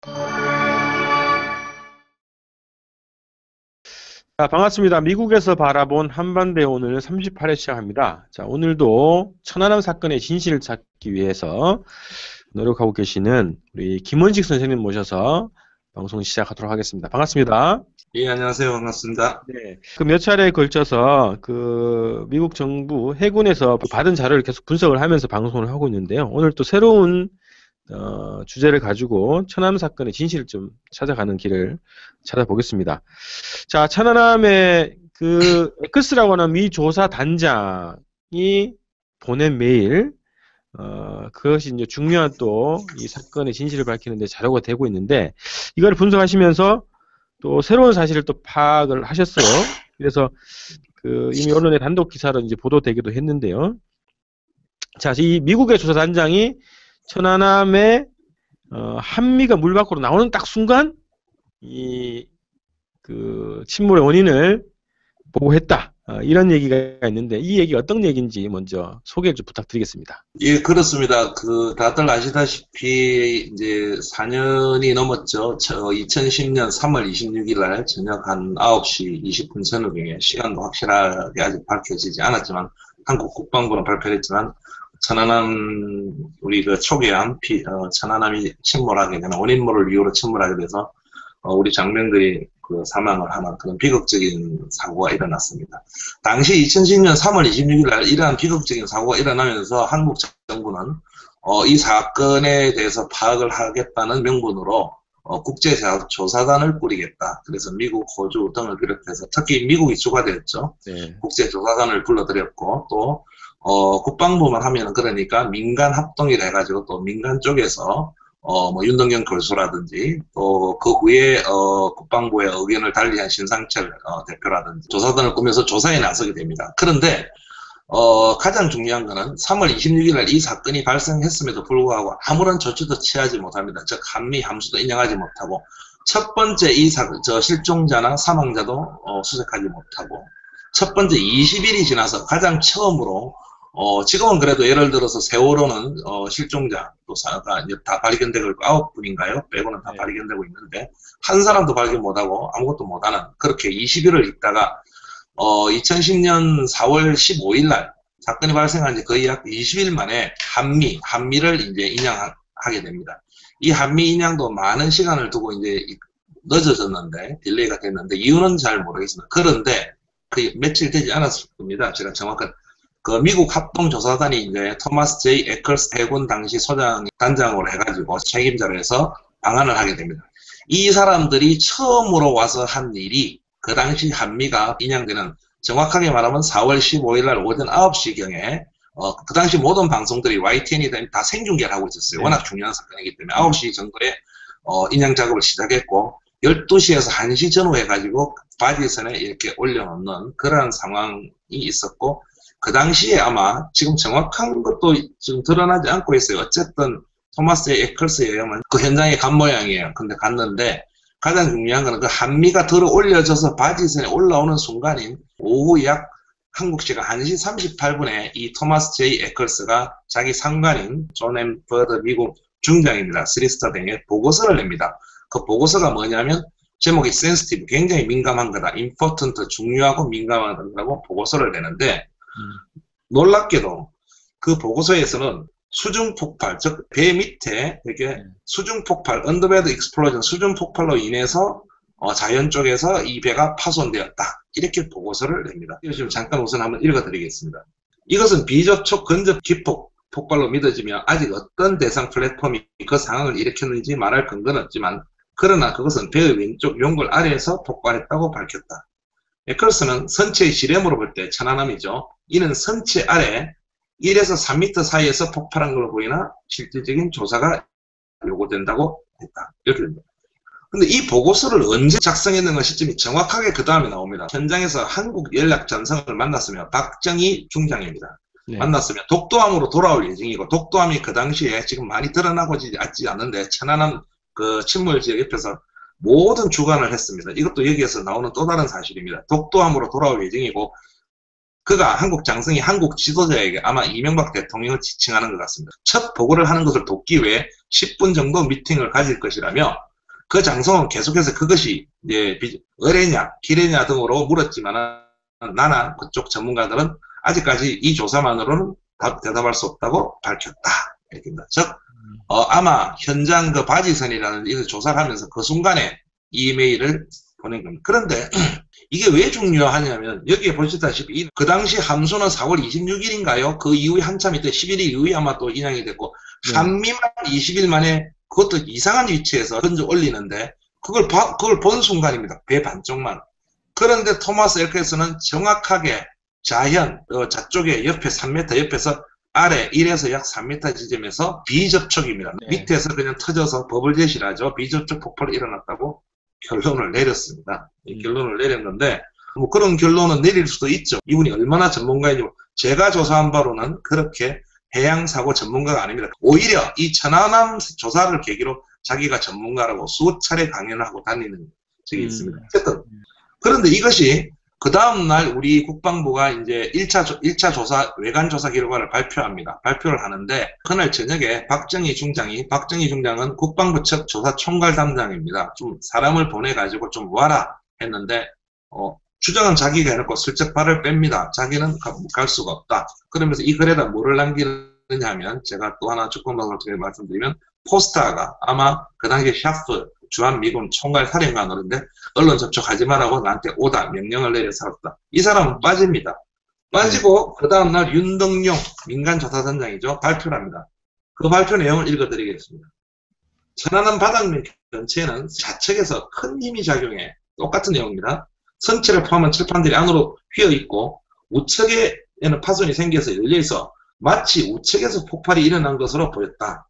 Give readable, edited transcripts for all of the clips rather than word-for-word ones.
자, 반갑습니다. 미국에서 바라본 한반도의 오늘 38회 시작합니다. 자, 오늘도 천안함 사건의 진실을 찾기 위해서 노력하고 계시는 우리 김원식 선생님 모셔서 방송 시작하도록 하겠습니다. 반갑습니다. 예, 안녕하세요. 반갑습니다. 네. 그 몇 차례에 걸쳐서 그 미국 정부 해군에서 받은 자료를 계속 분석을 하면서 방송을 하고 있는데요. 오늘 또 새로운 주제를 가지고 천안함 사건의 진실을 좀 찾아가는 길을 찾아보겠습니다. 자, 천안함의 그 X라고 하는 미 조사 단장이 보낸 메일, 그것이 이제 중요한 또 이 사건의 진실을 밝히는데 자료가 되고 있는데, 이걸 분석하시면서 또 새로운 사실을 또 파악을 하셨어요. 그래서 그 이미 언론의 단독 기사로 이제 보도되기도 했는데요. 자, 이 미국의 조사 단장이 천안함에 한미가 물 밖으로 나오는 딱 순간 이 그 침몰의 원인을 보고했다. 이런 얘기가 있는데 이 얘기 어떤 얘기인지 먼저 소개를 좀 부탁드리겠습니다. 예, 그렇습니다. 다들 아시다시피 이제 4년이 넘었죠. 2010년 3월 26일 날 저녁 한 9시 20분 저녁에, 시간도 확실하게 아직 밝혀지지 않았지만 한국 국방부는 발표했지만 천안함, 우리 그 초계함 천안함이 침몰하게 되는, 원인모를 이유로 침몰하게 돼서 우리 장병들이 그 사망을 하는 그런 비극적인 사고가 일어났습니다. 당시 2010년 3월 26일 날 이러한 비극적인 사고가 일어나면서 한국 정부는 이 사건에 대해서 파악을 하겠다는 명분으로 국제조사단을 꾸리겠다. 그래서 미국, 호주 등을 비롯해서 특히 미국이 주가 되었죠. 네. 국제조사단을 불러들였고, 또 국방부만 하면은 그러니까 민간 합동이라 해가지고 또 민간 쪽에서 뭐 윤동경 교수라든지 또 그 후에 국방부의 의견을 달리한 신상철 대표라든지 조사단을 꾸며서 조사에 나서게 됩니다. 그런데 가장 중요한 거는 3월 26일 날 이 사건이 발생했음에도 불구하고 아무런 조치도 취하지 못합니다. 즉 한미 함수도 인정하지 못하고, 첫 번째 저 실종자나 사망자도 수색하지 못하고, 첫 번째 20일이 지나서 가장 처음으로 지금은 그래도 예를 들어서 세월호는 실종자 또 이제 다 발견되고 있고 9분인가요? 빼고는 다 발견되고 있는데 한 사람도 발견 못하고 아무것도 못하는, 그렇게 20일을 있다가 2010년 4월 15일 날 사건이 발생한 지 거의 약 20일 만에 한미를 이제 인양하게 됩니다. 이 한미 인양도 많은 시간을 두고 이제 늦어졌는데, 딜레이가 됐는데 이유는 잘 모르겠습니다. 그런데 그 며칠 되지 않았을 겁니다. 제가 정확한 그 미국 합동조사단이 이제 토마스 제이 에클스 해군 당시 단장으로 해가지고 책임자로 해서 방한을 하게 됩니다. 이 사람들이 처음으로 와서 한 일이 그 당시 한미가 인양되는, 정확하게 말하면 4월 15일 날 오전 9시경에 그 당시 모든 방송들이 YTN이 다 생중계를 하고 있었어요. 네. 워낙 중요한 사건이기 때문에 9시 정도에 인양 작업을 시작했고 12시에서 1시 전후 해가지고 바지선에 이렇게 올려놓는 그러한 상황이 있었고, 그 당시에 아마 지금 정확한 것도 지금 드러나지 않고 있어요. 어쨌든 토마스 에클스에 의하면 그 현장에 간 모양이에요. 근데 갔는데 가장 중요한 거는 그 한미가 들어 올려져서 바지선에 올라오는 순간인 오후 약 한국 시간 1시 38분에 이 토마스 제이 에클스가 자기 상관인 존 엠 버드 미국 중장입니다. 3스타 등에 보고서를 냅니다. 그 보고서가 뭐냐면 제목이 센시티브, 굉장히 민감한 거다. 임포턴트, 중요하고 민감하다고 보고서를 내는데, 놀랍게도 그 보고서에서는 수중폭발, 즉 배 밑에 이렇게 수중폭발, 언더베드 익스플로전, 수중폭발로 인해서 자연 쪽에서 이 배가 파손되었다, 이렇게 보고서를 냅니다. 이거 지금 잠깐 우선 한번 읽어드리겠습니다. 이것은 비접촉 근접 기폭 폭발로 믿어지며 아직 어떤 대상 플랫폼이 그 상황을 일으켰는지 말할 근거는 없지만, 그러나 그것은 배의 왼쪽 용골 아래에서 폭발했다고 밝혔다. 에클스는 선체의 지름으로 볼 때 천안함이죠. 이는 선체 아래 1에서 3m 사이에서 폭발한 걸로 보이나 실질적인 조사가 요구된다고 했다. 이렇게 됩니다. 근데 이 보고서를 언제 작성했는가 시점이 정확하게 그 다음에 나옵니다. 현장에서 한국 연락 전선을 만났으며 박정희 중장입니다. 네. 만났으며 독도함으로 돌아올 예정이고, 독도함이 그 당시에 지금 많이 드러나고 있지 않는데 천안함 그 침몰 지역 옆에서 모든 주관을 했습니다. 이것도 여기에서 나오는 또 다른 사실입니다. 독도함으로 돌아올 예정이고, 그가 한국 장성이 한국 지도자에게 아마 이명박 대통령을 지칭하는 것 같습니다. 첫 보고를 하는 것을 돕기 위해 10분 정도 미팅을 가질 것이라며 그 장성은 계속해서 그것이 이제 의뢰냐, 기뢰냐 등으로 물었지만은 나나 그쪽 전문가들은 아직까지 이 조사만으로는 대답할 수 없다고 밝혔다. 이렇게입니다. 즉, 아마 현장 그 바지선이라는 이걸 조사를 하면서 그 순간에 이메일을 보낸 겁니다. 그런데 이게 왜 중요하냐면 여기에 보시다시피 그 당시 함수는 4월 26일인가요? 그 이후에 한참 있다 11일 이후에 아마 또 인양이 됐고 한미만 20일 만에 그것도 이상한 위치에서 던져 올리는데 그걸 본 순간입니다. 배 반쪽만. 그런데 토마스 엘케스는 정확하게 좌쪽에 옆에 3m 옆에서 아래 1에서 약 3m 지점에서 비접촉입니다. 네. 밑에서 그냥 터져서 버블 jet이라 하죠. 비접촉 폭발이 일어났다고 결론을 내렸습니다. 결론을 내렸는데 뭐 그런 결론은 내릴 수도 있죠. 이분이 얼마나 전문가인지 제가 조사한 바로는 그렇게 해양사고 전문가가 아닙니다. 오히려 이 천안함 조사를 계기로 자기가 전문가라고 수차례 강연을 하고 다니는 적이 있습니다. 어쨌든 그런데 이것이 그 다음날 우리 국방부가 이제 1차 조사, 외관 조사 결과를 발표합니다. 발표를 하는데, 그날 저녁에 박정희 중장은 국방부 측 조사 총괄 담당입니다. 좀 사람을 보내가지고 좀 와라 했는데, 주장은 자기가 해놓고 슬쩍 발을 뺍니다. 자기는 갈 수가 없다. 그러면서 이 글에다 뭐를 남기느냐 하면, 제가 또 하나 조금만 어떻게 말씀드리면, 포스터가 아마 그 당시에 샤프, 주한미군 총괄 사령관으로인데 언론 접촉하지 말라고 나한테 오다 명령을 내려서 왔다. 이 사람은 빠집니다. 빠지고 그 다음날 윤덕용 민간조사단장이죠. 발표를 합니다. 그 발표 내용을 읽어드리겠습니다. 천안함 바닥면 전체에는 좌측에서 큰 힘이 작용해 똑같은 내용입니다. 선체를 포함한 칠판들이 안으로 휘어있고 우측에는 파손이 생겨서 열려있어 마치 우측에서 폭발이 일어난 것으로 보였다.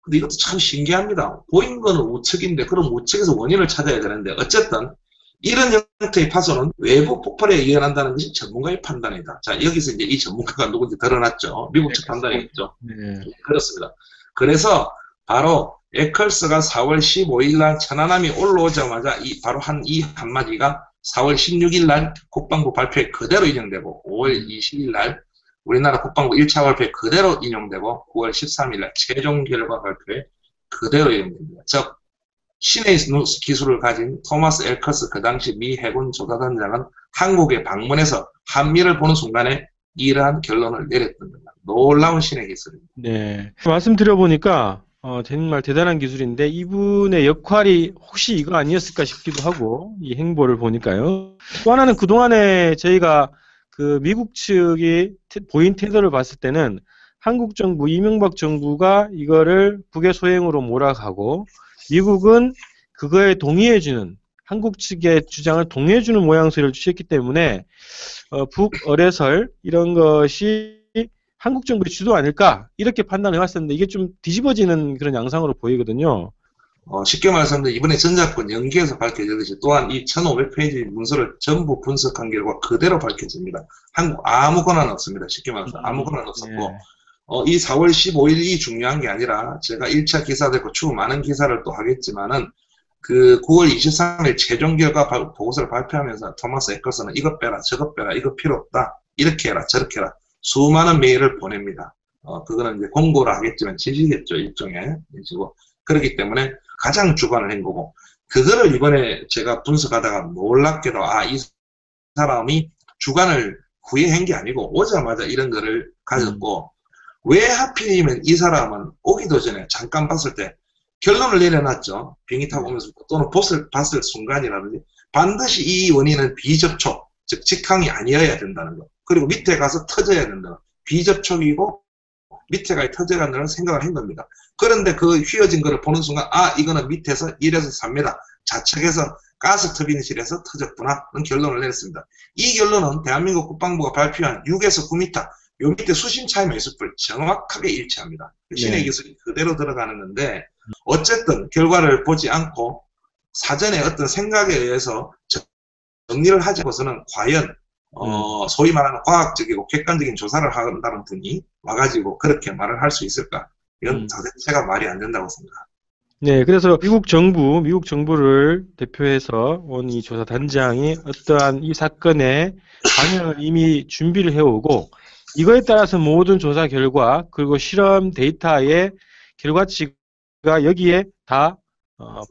근데 이것도 참 신기합니다. 보인 거는 우측인데 그럼 우측에서 원인을 찾아야 되는데 어쨌든 이런 형태의 파손은 외부 폭발에 의한한다는 것이 전문가의 판단이다. 자, 여기서 이제 이 전문가가 누군지 드러났죠. 미국 측 판단이겠죠. 네. 그렇습니다. 그래서 바로 에컬스가 4월 15일 날 천안함이 올라오자마자 바로 이 한마디가 4월 16일 날 국방부 발표에 그대로 인용되고 5월 20일 날 우리나라 국방부 1차 발표에 그대로 인용되고 9월 13일 날 최종 결과 발표에 그대로 인용됩니다. 즉 신의 기술을 가진 토마스 엘커스 그 당시 미 해군 조사단장은 한국에 방문해서 한미를 보는 순간에 이러한 결론을 내렸던 겁니다. 놀라운 신의 기술입니다. 네, 말씀드려보니까 정말 대단한 기술인데 이분의 역할이 혹시 이거 아니었을까 싶기도 하고 이 행보를 보니까요. 또 하나는 그동안에 저희가 그 미국 측이 보인 태도를 봤을 때는 한국 정부, 이명박 정부가 이거를 북의 소행으로 몰아가고 미국은 그거에 동의해주는 한국 측의 주장을 동의해주는 모양새를 취했기 때문에 북어뢰설 이런 것이 한국 정부의 주도 아닐까 이렇게 판단을 해왔었는데 이게 좀 뒤집어지는 그런 양상으로 보이거든요. 쉽게 말씀드리면 이번에 전작권 연기에서 밝혀지듯이 또한 이 1500페이지 문서를 전부 분석한 결과 그대로 밝혀집니다. 한국 아무 권한 없습니다. 쉽게 말해서 아무 권한 없었고 네. 이 4월 15일이 중요한 게 아니라 제가 1차 기사도 했고 추후 많은 기사를 또 하겠지만은 그 9월 23일 최종 결과 보고서를 발표하면서 토마스 에커스는 이것 빼라 저것 빼라 이거 필요 없다 이렇게 해라 저렇게 해라 수많은 메일을 보냅니다. 그거는 이제 공고를 하겠지만 지시겠죠 일종의. 그렇기 때문에 가장 주관을 한 거고 그거를 이번에 제가 분석하다가 놀랍게도 이 사람이 주관을 후회한 게 아니고 오자마자 이런 거를 가졌고 왜 하필이면 이 사람은 오기도 전에 잠깐 봤을 때 결론을 내려놨죠. 비행기 타고 오면서 또는 봤을 순간이라든지 반드시 이 원인은 비접촉 즉 직항이 아니어야 된다는 거 그리고 밑에 가서 터져야 된다는 거 비접촉이고 밑에 가서 터져야 한다는 생각을 한 겁니다. 그런데 그 휘어진 거를 보는 순간 이거는 밑에서 1에서 3m 좌측에서 가스 터빈실에서 터졌구나 는 결론을 내렸습니다. 이 결론은 대한민국 국방부가 발표한 6에서 9m 요 밑에 수심 차이만 있을 뿐 정확하게 일치합니다. 신의 기술이 그대로 들어가는 건데 어쨌든 결과를 보지 않고 사전에 어떤 생각에 의해서 정리를 하지 않고서는 과연 소위 말하는 과학적이고 객관적인 조사를 한다는 분이 와가지고 그렇게 말을 할 수 있을까? 이건 자체가 말이 안 된다고 생각합니다. 네, 그래서 미국 정부를 대표해서 온 이 조사단장이 어떠한 이 사건의 반응을 이미 준비를 해오고 이거에 따라서 모든 조사 결과 그리고 실험 데이터의 결과치가 여기에 다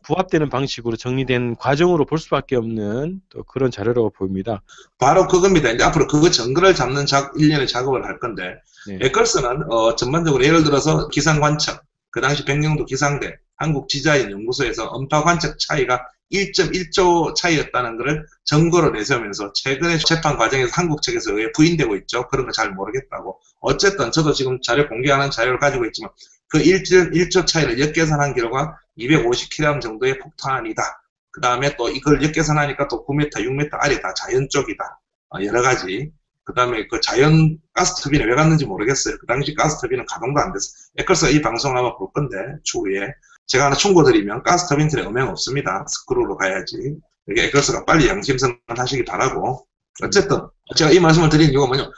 부합되는 방식으로 정리된 과정으로 볼 수밖에 없는 또 그런 자료라고 보입니다. 바로 그겁니다. 이제 앞으로 그거 정글을 잡는 일련의 작업을 할 건데, 네. 에컬스는 전반적으로 예를 들어서 기상관측, 그 당시 백령도 기상대, 한국지자연연구소에서 음파 관측 차이가 1.1조 차이였다는 것을 증거로 내세우면서 최근에 재판 과정에서 한국 측에서 왜 부인되고 있죠. 그런 거 잘 모르겠다고. 어쨌든 저도 지금 자료 공개하는 자료를 가지고 있지만 그 1조 차이를 역계산한 결과 250kg 정도의 폭탄이다. 그 다음에 또 이걸 역계산하니까 또 9m, 6m 아래 다 자연 쪽이다. 여러 가지. 그 다음에 그 자연 가스터빈이 왜 갔는지 모르겠어요. 그 당시 가스터빈은 가동도 안 됐어요. 에컬스가 이 방송 아마 볼 건데, 추후에. 제가 하나 충고드리면 가스터빈 틀에 음향 없습니다. 스크루로 가야지. 이게 에컬스가 빨리 양심선언 하시기 바라고. 어쨌든, 제가 이 말씀을 드린 이유가 뭐냐면,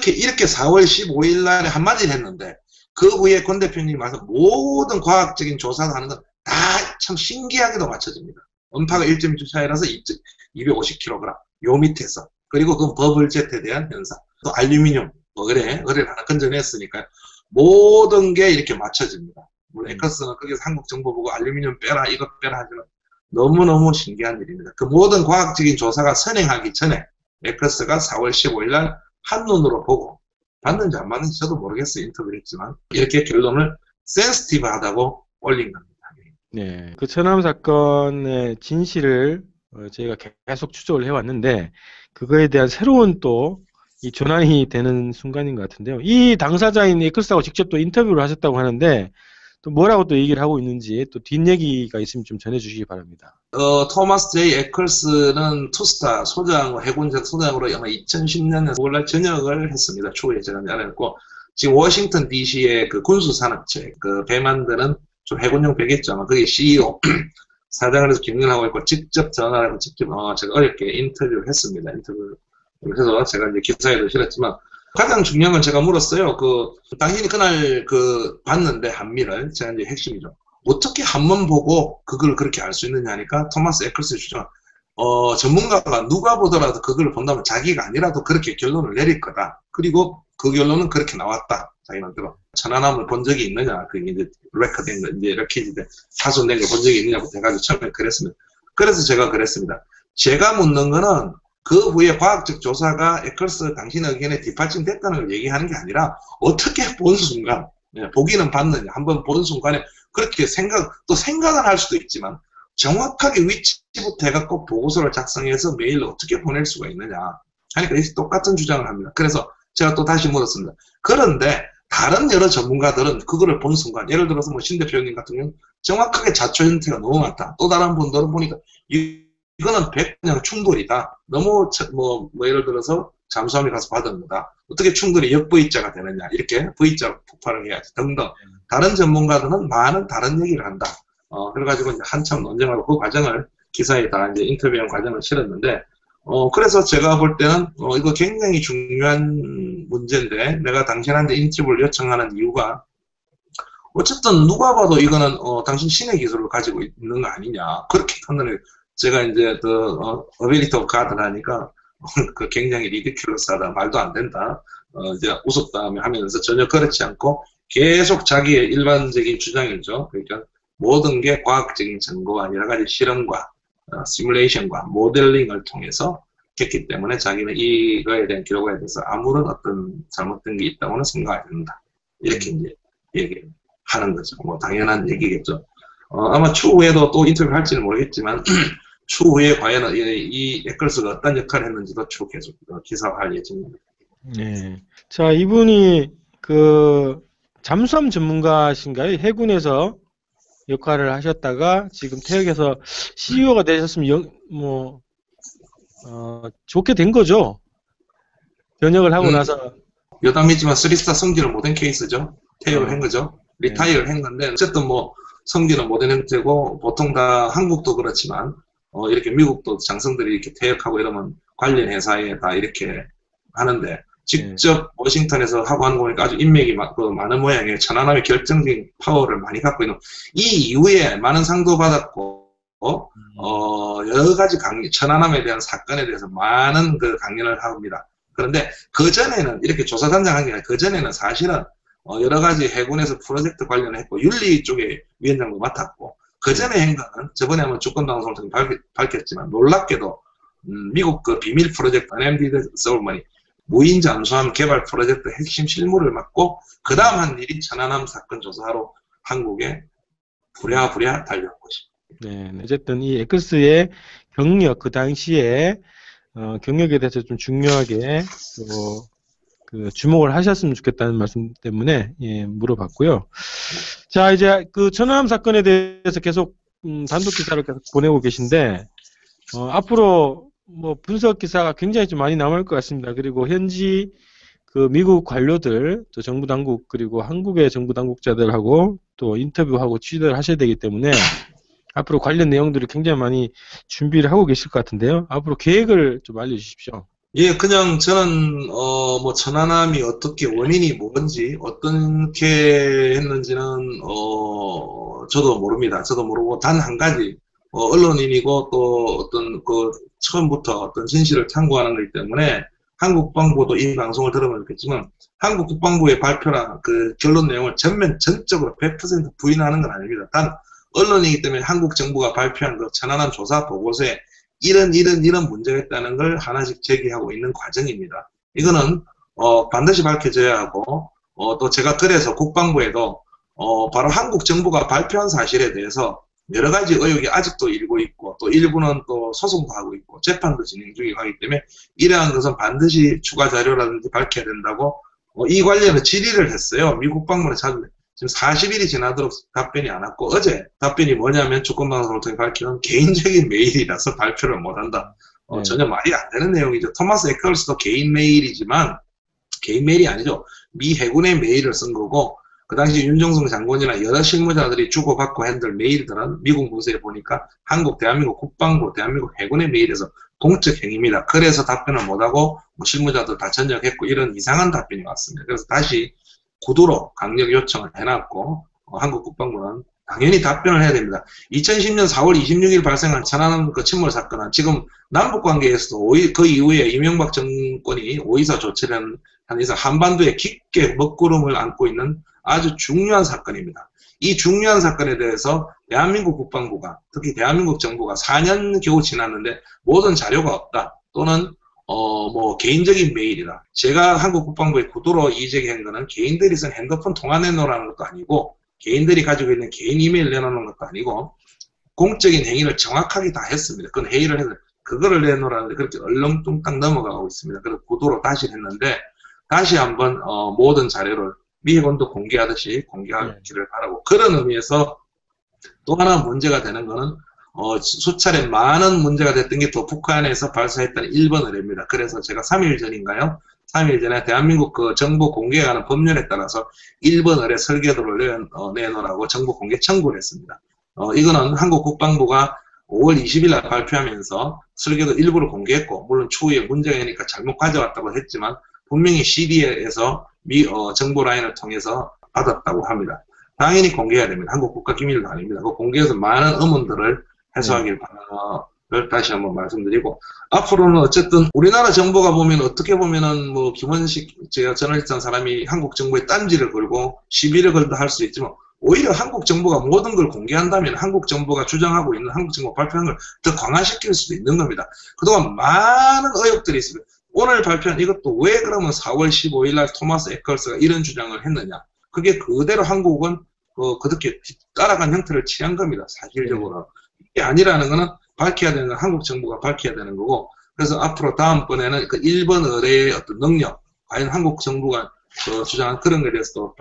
이렇게 4월 15일 날에 한마디를 했는데, 그 후에 권 대표님이 와서 모든 과학적인 조사를 하는 건 다 참 신기하게도 맞춰집니다. 음파가 1.1조 차이라서 250kg. 요 밑에서. 그리고 그 버블jet에 대한 현상. 또 알루미늄, 의뢰를 하나 건져냈으니까 모든 게 이렇게 맞춰집니다. 물론 에커스는 거기서 한국 정부 보고 알루미늄 빼라, 이것 빼라 하지만 너무너무 신기한 일입니다. 그 모든 과학적인 조사가 선행하기 전에 에커스가 4월 15일 날 한눈으로 보고 봤는지 안 봤는지 저도 모르겠어요. 인터뷰를 했지만 이렇게 결론을 센스티브하다고 올린 겁니다. 네, 그 천암 사건의 진실을 저희가 계속 추적을 해왔는데 그거에 대한 새로운 또 이 전환이 되는 순간인 것 같은데요. 이 당사자인 에클스하고 직접 또 인터뷰를 하셨다고 하는데 또 뭐라고 또 얘기를 하고 있는지 또 뒷얘기가 있으면 좀 전해주시기 바랍니다. 토마스 제이 에클스는 투스타 소장, 해군전 소장으로 아마 2010년 5월날 전역을 했습니다. 추후에 제가 알았고 지금 워싱턴 DC의 그 군수산업체 그 배 만드는 좀 해군용 배겠죠. 아마 그게 CEO 사장을 해서 경영을 하고 있고 직접 전화를 하고 직접 제가 어렵게 인터뷰를 했습니다. 그래서 제가 이제 기사에도 실었지만 가장 중요한 건 제가 물었어요. 당신이 그날 봤는데 한미를 제가 이제 핵심이죠. 어떻게 한 번 보고 그걸 그렇게 알 수 있느냐 하니까 토마스 에클스의 주장, 전문가가 누가 보더라도 그걸 본다면 자기가 아니라도 그렇게 결론을 내릴 거다. 그리고 그 결론은 그렇게 나왔다. 자기만대로. 천안함을 본 적이 있느냐. 그게 이제 레커된 거, 이제 이렇게 파손된 걸 본 적이 있느냐고 해가지고 처음에 그랬습니다. 그래서 제가 그랬습니다. 제가 묻는 거는 그 후에 과학적 조사가 에클스 당신 의견에 뒷받침 됐다는 걸 얘기하는 게 아니라 어떻게 본 순간, 보기는 봤느냐, 한번 본 순간에 그렇게 또 생각은 할 수도 있지만 정확하게 위치부터 해갖고 보고서를 작성해서 메일을 어떻게 보낼 수가 있느냐 하니까 똑같은 주장을 합니다. 그래서 제가 또 다시 물었습니다. 그런데 다른 여러 전문가들은 그거를 본 순간, 예를 들어서 신 대표님 같은 경우는 정확하게 자초 형태가 너무 많다. 또 다른 분들은 보니까 이거는 100% 충돌이다. 너무 예를 들어서 잠수함이 가서 받은 거다. 어떻게 충돌이 역V자가 되느냐. 이렇게 V자 폭발을 해야지. 등등. 다른 전문가들은 많은 다른 얘기를 한다. 그래가지고 이제 한참 논쟁하고 그 과정을 기사에 다 이제 인터뷰한 과정을 실었는데, 그래서 제가 볼 때는, 이거 굉장히 중요한 문제인데, 내가 당신한테 인터뷰를 요청하는 이유가, 어쨌든 누가 봐도 이거는, 당신 신의 기술을 가지고 있는 거 아니냐. 그렇게 판단을, 제가 이제, 어빌리티 오브 가드를 하니까, 굉장히 리디큘러스하다. 말도 안 된다. 이제 웃었다 하면서 전혀 그렇지 않고, 계속 자기의 일반적인 주장이죠. 그러니까, 모든 게 과학적인 증거와 여러 가지 실험과, 시뮬레이션과 모델링을 통해서 했기 때문에 자기는 이거에 대한 기록에 대해서 아무런 어떤 잘못된 게 있다고는 생각이 듭니다. 이렇게 이제 얘기하는 거죠. 당연한 얘기겠죠. 아마 추후에도 또 인터뷰를 할지는 모르겠지만 추후에 과연 이 에클스가 어떤 역할을 했는지도 추후 계속 기사화할 예정입니다. 네. 자, 이분이 잠수함 전문가신가요? 해군에서 역할을 하셨다가 지금 태역에서 CEO가 되셨으면 좋게 된 거죠. 변혁을 하고 나서 여담이지만 3스타 성질을 못한 케이스죠. 퇴역을 한 거죠. 리타이어를 한 건데 어쨌든 성질은 못한 형태고 보통 다 한국도 그렇지만 이렇게 미국도 장성들이 이렇게 퇴역하고 이러면 관련 회사에 다 이렇게 하는데 직접 워싱턴에서 하고 하는 거 보니까 아주 인맥이 많은 모양이에요. 천안함의 결정적인 파워를 많이 갖고 있는 이 이후에 많은 상도 받았고 여러 가지 천안함에 대한 사건에 대해서 많은 강연을 합니다. 그런데 그전에는 이렇게 조사단장 한 게 아니라 그전에는 사실은 여러 가지 해군에서 프로젝트 관련했고 윤리 쪽에 위원장도 맡았고 그 전의 행동은 저번에 한번 주권방송을 통해 밝혔지만 놀랍게도 미국 그 비밀 프로젝트 Unemptied Ceremony 무인 잠수함 개발 프로젝트 핵심 실무를 맡고 그 다음 한 일이 천안함 사건 조사하러 한국에 부랴부랴 달려온 것입니다. 네, 어쨌든 이 X의 경력, 그 당시에 경력에 대해서 좀 중요하게 그 주목을 하셨으면 좋겠다는 말씀 때문에 예, 물어봤고요. 자, 이제 그 천안함 사건에 대해서 계속 단독 기사를 계속 보내고 계신데 앞으로 뭐 분석 기사가 굉장히 좀 많이 남을 것 같습니다. 그리고 현지 그 미국 관료들, 또 정부 당국 그리고 한국의 정부 당국자들하고 또 인터뷰하고 취재를 하셔야 되기 때문에 앞으로 관련 내용들을 굉장히 많이 준비를 하고 계실 것 같은데요. 앞으로 계획을 좀 알려주십시오. 예, 그냥 저는 뭐 천안함이 어떻게 원인이 뭔지 어떻게 했는지는 저도 모릅니다. 저도 모르고 단 한 가지 언론인이고 또 어떤 그 처음부터 어떤 진실을 탐구하는 거기 때문에 한국 국방부도 이 방송을 들으면 좋겠지만 한국 국방부의 발표나 그 결론 내용을 전적으로 100% 부인하는 건 아닙니다. 단 언론이기 때문에 한국 정부가 발표한 그 천안함 조사 보고서에 이런 문제가 있다는 걸 하나씩 제기하고 있는 과정입니다. 이거는 반드시 밝혀져야 하고 또 제가 그래서 국방부에도 바로 한국 정부가 발표한 사실에 대해서 여러 가지 의혹이 아직도 일고 있고 또 일부는 또 소송도 하고 있고 재판도 진행 중이고 하기 때문에 이러한 것은 반드시 추가 자료라든지 밝혀야 된다고 이 관련해서 질의를 했어요. 미국 국방부는 지금 40일이 지나도록 답변이 안 왔고 어제 답변이 뭐냐면 주권방송을 통해 밝히는 개인적인 메일이라서 발표를 못한다. 전혀 말이 안 되는 내용이죠. 토마스 에컬스도 개인 메일이지만 개인 메일이 아니죠. 미 해군의 메일을 쓴 거고 그 당시 윤정성 장관이나 여러 실무자들이 주고받고 했던 메일들은 미국 문서에 보니까 대한민국 국방부, 대한민국 해군의 메일에서 공적 행위입니다. 그래서 답변을 못하고 실무자들 다 전역했고 이런 이상한 답변이 왔습니다. 그래서 다시 구두로 강력 요청을 해놨고 한국 국방부는 당연히 답변을 해야 됩니다. 2010년 4월 26일 발생한 천안함 그 침몰 사건은 지금 남북관계에서도 그 이후에 이명박 정권이 오이사 조치를 한 이상 한반도에 깊게 먹구름을 안고 있는 아주 중요한 사건입니다. 이 중요한 사건에 대해서 대한민국 국방부가 특히 대한민국 정부가 4년 겨우 지났는데 모든 자료가 없다 또는 뭐 개인적인 메일이다. 제가 한국 국방부에 구두로 이제기한 거는 개인들이 쓴 핸드폰 통화 내놓으라는 것도 아니고 개인들이 가지고 있는 개인 이메일 내놓는 것도 아니고 공적인 행위를 정확하게 다 했습니다. 그건 회의를 해서 그거를 내놓으라는데 그렇게 얼렁뚱땅 넘어가고 있습니다. 그래서 구두로 다시 했는데 다시 한번 모든 자료를 미 해군도 공개하듯이 공개하기를 바라고 그런 의미에서 또 하나 문제가 되는 거는 수차례 많은 문제가 됐던 게 또 북한에서 발사했던 1번 의뢰입니다. 그래서 제가 3일 전인가요? 3일 전에 대한민국 그 정보 공개에 관한 법률에 따라서 1번 의뢰 설계도를 내놓으라고 정보 공개 청구를 했습니다. 이거는 한국 국방부가 5월 20일 날 발표하면서 설계도 일부를 공개했고 물론 추후에 문제가 있으니까 잘못 가져왔다고 했지만 분명히 CD에서 정보 라인을 통해서 받았다고 합니다. 당연히 공개해야 됩니다. 한국 국가기밀도 아닙니다. 그 공개해서 많은 의문들을 해소하길 바라는 다시 한번 말씀드리고 앞으로는 어쨌든 우리나라 정부가 보면 어떻게 보면은 뭐 김원식 제가 저널리스트한 사람이 한국 정부에 딴지를 걸고 시비를 걸다 할 수 있지만 오히려 한국 정부가 모든 걸 공개한다면 한국 정부가 주장하고 있는 한국 정부가 발표한 걸 더 강화시킬 수도 있는 겁니다. 그동안 많은 의혹들이 있습니다. 오늘 발표한 이것도 왜 그러면 4월 15일 날 토마스 에컬스가 이런 주장을 했느냐. 그게 그대로 한국은 그렇게 따라간 형태를 취한 겁니다. 사실적으로. 이게 아니라는 거는 밝혀야 되는 건 한국 정부가 밝혀야 되는 거고 그래서 앞으로 다음번에는 그 1번 의뢰의 어떤 능력 과연 한국 정부가 주장한 그런 것에 대해서도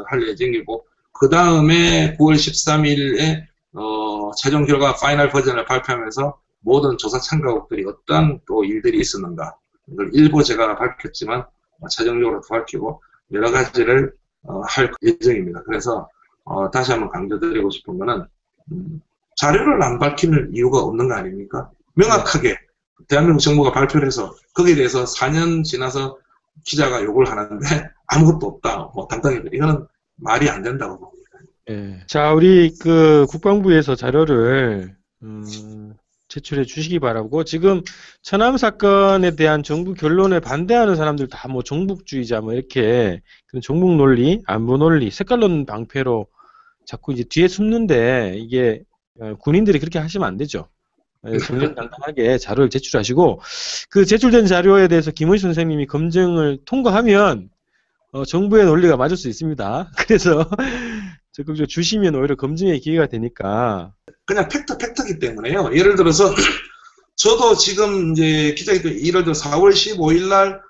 할 예정이고 그 다음에 9월 13일에 최종 결과 파이널 버전을 발표하면서 모든 조사 참가국들이 어떠한 또 일들이 있었는가 이걸 일부 제가 밝혔지만 최종적으로 밝히고 여러 가지를 할 예정입니다. 그래서 다시 한번 강조드리고 싶은 거는 자료를 안 밝힐 이유가 없는 거 아닙니까? 명확하게 대한민국 정부가 발표를 해서 거기에 대해서 4년 지나서 기자가 욕을 하는데 아무것도 없다. 뭐 당당히 이거는 말이 안 된다고 봅니다. 예. 자, 우리 그 국방부에서 자료를 제출해 주시기 바라고 지금 천암 사건에 대한 정부 결론에 반대하는 사람들 다 뭐 종북주의자 뭐 이렇게 그런 종북 논리, 안보 논리, 색깔론 방패로 자꾸 이제 뒤에 숨는데 이게 군인들이 그렇게 하시면 안 되죠. 정정당당하게 자료를 제출하시고 그 제출된 자료에 대해서 김원식 선생님이 검증을 통과하면 정부의 논리가 맞을 수 있습니다. 그래서 적극적으로 주시면 오히려 검증의 기회가 되니까. 그냥 팩트기 때문에요. 예를 들어서 저도 지금 이제 기자님들 예를 들어 4월 15일 날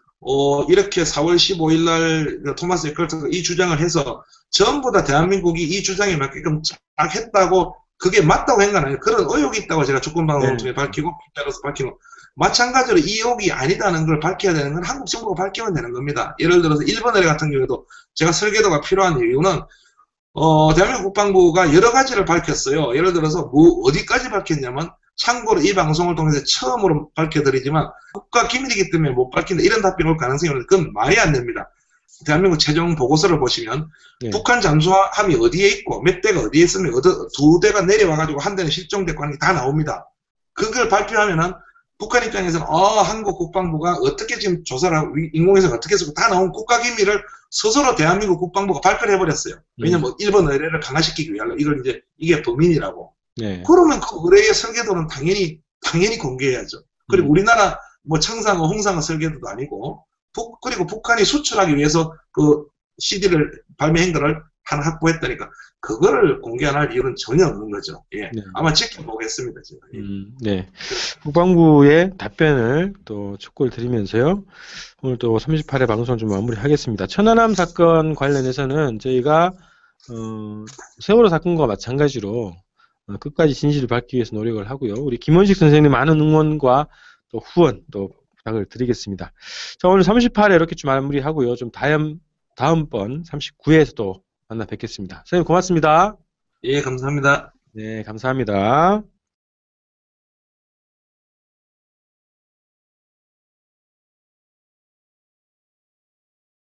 이렇게 4월 15일 날 토마스 에컬트가 이 주장을 해서 전부 다 대한민국이 이 주장에 맞게끔 쫙 했다고 그게 맞다고 한 건 아니에요. 그런 의혹이 있다고 제가 조건방송을 통해 밝히고 기자로서 밝히고 마찬가지로 이 의혹이 아니다는 걸 밝혀야 되는 건 한국 정부가 밝히면 되는 겁니다. 예를 들어서 일본 의뢰 같은 경우에도 제가 설계도가 필요한 이유는 대한민국 국방부가 여러 가지를 밝혔어요. 예를 들어서 어디까지 밝혔냐면 참고로 이 방송을 통해서 처음으로 밝혀드리지만 국가 기밀이기 때문에 못 밝힌다 이런 답변이 올 가능성이 있는데 그건 말이 안 됩니다. 대한민국 최종 보고서를 보시면 북한 잠수함이 어디에 있고 몇 대가 어디에 있으면 두 대가 내려와가지고 한 대는 실종됐고 하는 게 다 나옵니다. 그걸 발표하면은 북한 입장에서는 한국 국방부가 어떻게 지금 조사를 하고 인공위성을 어떻게 해서 다 나온 국가 기밀을 스스로 대한민국 국방부가 발표를 해버렸어요. 왜냐면 일본 의뢰를 강화시키기 위하여 이걸 이제 이게 범인이라고. 그러면 그 의뢰의 설계도는 당연히 공개해야죠. 그리고 우리나라 뭐 청상어, 홍상어 설계도도 아니고 그리고 북한이 수출하기 위해서 그 CD를 발매한 거를 하나 확보했다니까 그거를 공개 안 할 이유는 전혀 없는 거죠. 아마 지켜보겠습니다. 제가. 네. 국방부의 답변을 또 촉구를 드리면서요. 오늘 또 38회 방송 좀 마무리하겠습니다. 천안함 사건 관련해서는 저희가 세월호 사건과 마찬가지로 끝까지 진실을 밝히기 위해서 노력을 하고요. 우리 김원식 선생님 많은 응원과 또 후원 또 부탁을 드리겠습니다. 자, 오늘 38회 이렇게 좀 마무리하고요. 좀 다음번 39회에서 또 만나 뵙겠습니다. 선생님 고맙습니다. 예, 감사합니다. 네, 감사합니다.